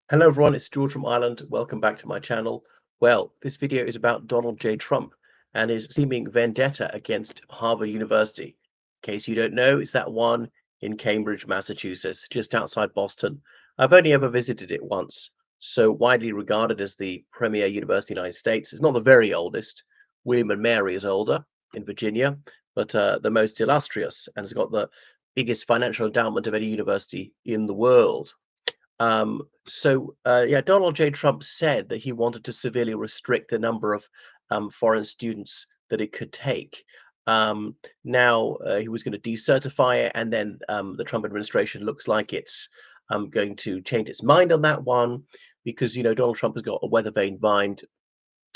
Hello everyone, it's George from Ireland. Welcome back to my channel. Well, this video is about Donald J. Trump and his seeming vendetta against Harvard University. In case you don't know, it's that one in Cambridge, Massachusetts, just outside Boston. I've only ever visited it once, so widely regarded as the premier university in the United States. It's not the very oldest. William and Mary is older in Virginia, but the most illustrious and has got the biggest financial endowment of any university in the world. Yeah, Donald J. Trump said that he wanted to severely restrict the number of foreign students that it could take. Now he was going to decertify it, and then the Trump administration looks like it's going to change its mind on that one because Donald Trump has got a weather vane mind.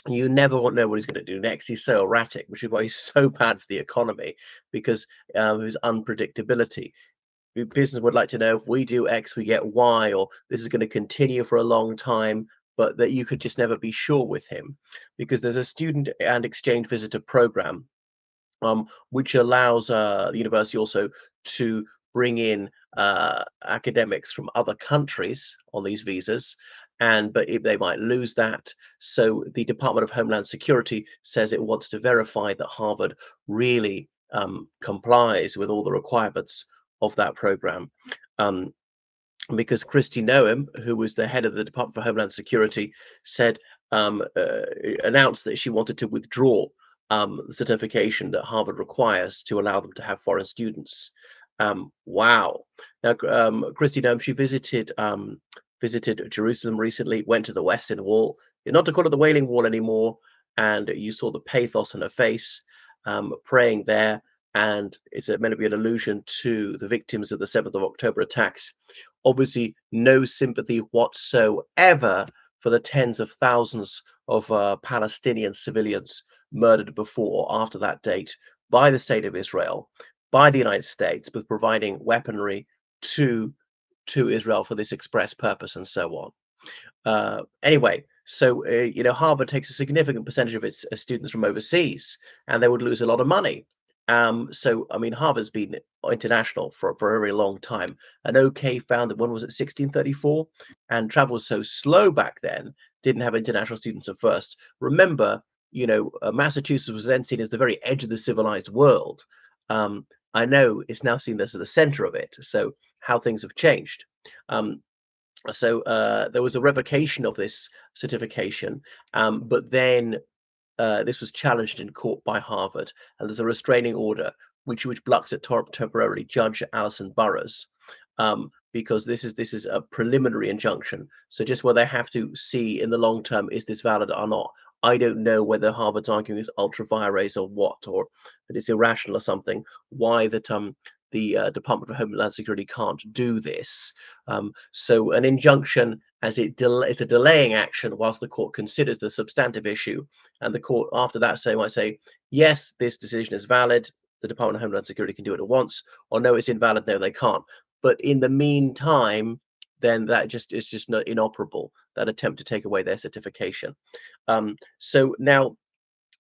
You never know what he's going to do next. He's so erratic, which is why he's so bad for the economy because of his unpredictability. Business would like to know if we do X, we get Y, or this is going to continue for a long time, but that you could just never be sure with him because there's a student and exchange visitor program, which allows the university also to bring in academics from other countries on these visas. And but if they might lose that, so the Department of Homeland Security says it wants to verify that Harvard really complies with all the requirements of that program. Um, because Christy Noem, who was the head of the Department for Homeland Security, said um, uh, announced that she wanted to withdraw the certification that Harvard requires to allow them to have foreign students. Wow! Now, Christy Noem, she visited Jerusalem recently, went to the Western Wall. You're not to call it the Wailing Wall anymore, and you saw the pathos on her face, praying there. And it's meant to be an allusion to the victims of the 7th of October attacks. Obviously, no sympathy whatsoever for the tens of thousands of Palestinian civilians murdered before, after that date, by the state of Israel, by the United States, with providing weaponry to Israel for this express purpose, and so on. Anyway, Harvard takes a significant percentage of its students from overseas, and they would lose a lot of money. I mean, Harvard's been international for a very long time. And OK found that when was it 1634, and travel was so slow back then, didn't have international students at first. Remember, Massachusetts was then seen as the very edge of the civilized world. I know it's now seen as the center of it. So how things have changed. Um, there was a revocation of this certification, but then this was challenged in court by Harvard, and there's a restraining order which blocks it temporarily. Judge Alison Burroughs, because this is a preliminary injunction. So just where they have to see in the long term, is this valid or not? I don't know whether Harvard's arguing is ultra vires or what, or that it's irrational or something. Why that the Department of Homeland Security can't do this. So an injunction as is a delaying action whilst the court considers the substantive issue, and the court after that might say, yes, this decision is valid. The Department of Homeland Security can do it at once, or no, it's invalid. No, they can't. But in the meantime, then that just is just not inoperable. That attempt to take away their certification. So now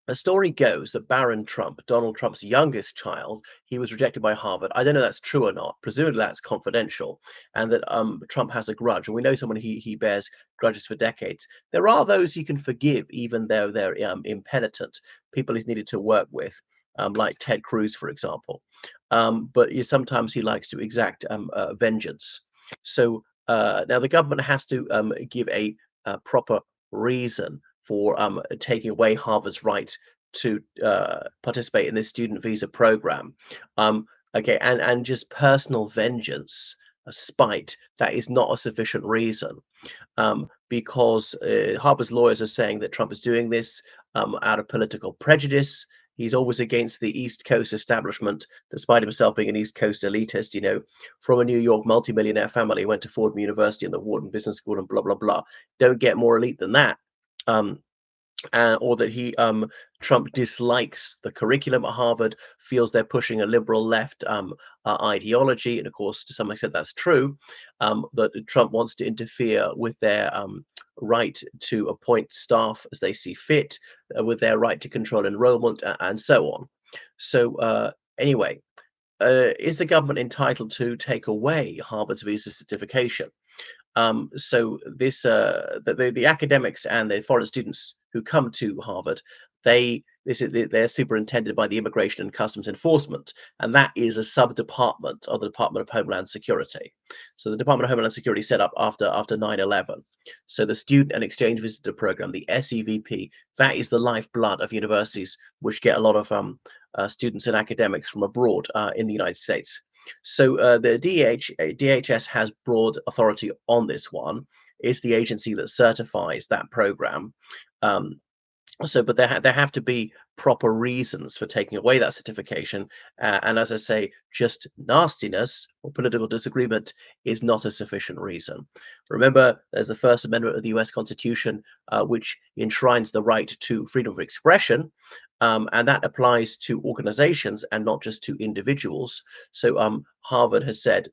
the story goes that Barron Trump, Donald Trump's youngest child, he was rejected by Harvard. I don't know if that's true or not. Presumably that's confidential, and that Trump has a grudge. And we know someone he bears grudges for decades. There are those you can forgive, even though they're impenitent. People he's needed to work with, like Ted Cruz, for example. But sometimes he likes to exact vengeance. So now the government has to give a proper reason for taking away Harvard's right to participate in this student visa program. Okay, and just personal vengeance, a spite, that is not a sufficient reason, because Harvard's lawyers are saying that Trump is doing this out of political prejudice. He's always against the East Coast establishment, despite himself being an East Coast elitist, from a New York multimillionaire family, went to Fordham University and the Wharton Business School and blah, blah, blah. Don't get more elite than that. Um, or that Trump dislikes the curriculum at Harvard, feels they're pushing a liberal left ideology, and of course, to some extent, that's true. That Trump wants to interfere with their right to appoint staff as they see fit, with their right to control enrollment, and so on. So anyway, is the government entitled to take away Harvard's visa certification? So this the academics and the foreign students who come to Harvard, they're superintended by the Immigration and Customs Enforcement, and that is a sub department of the Department of Homeland Security. So the Department of Homeland Security set up after 9/11. So the Student and Exchange Visitor Program, the SEVP, that is the lifeblood of universities, which get a lot of students and academics from abroad in the United States. So the DHS has broad authority on this one. It's the agency that certifies that program. Um, but there have to be proper reasons for taking away that certification, and as I say, just nastiness or political disagreement is not a sufficient reason. Remember, there's the First Amendment of the U.S. Constitution, which enshrines the right to freedom of expression, and that applies to organizations and not just to individuals. So Harvard has said,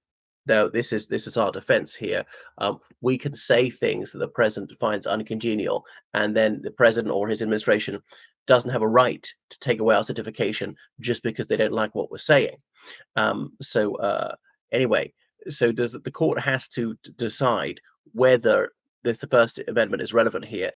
no, this is our defense here. We can say things that the president finds uncongenial, and then the president or his administration doesn't have a right to take away our certification just because they don't like what we're saying. Anyway, so does the court has to decide whether the First Amendment is relevant here.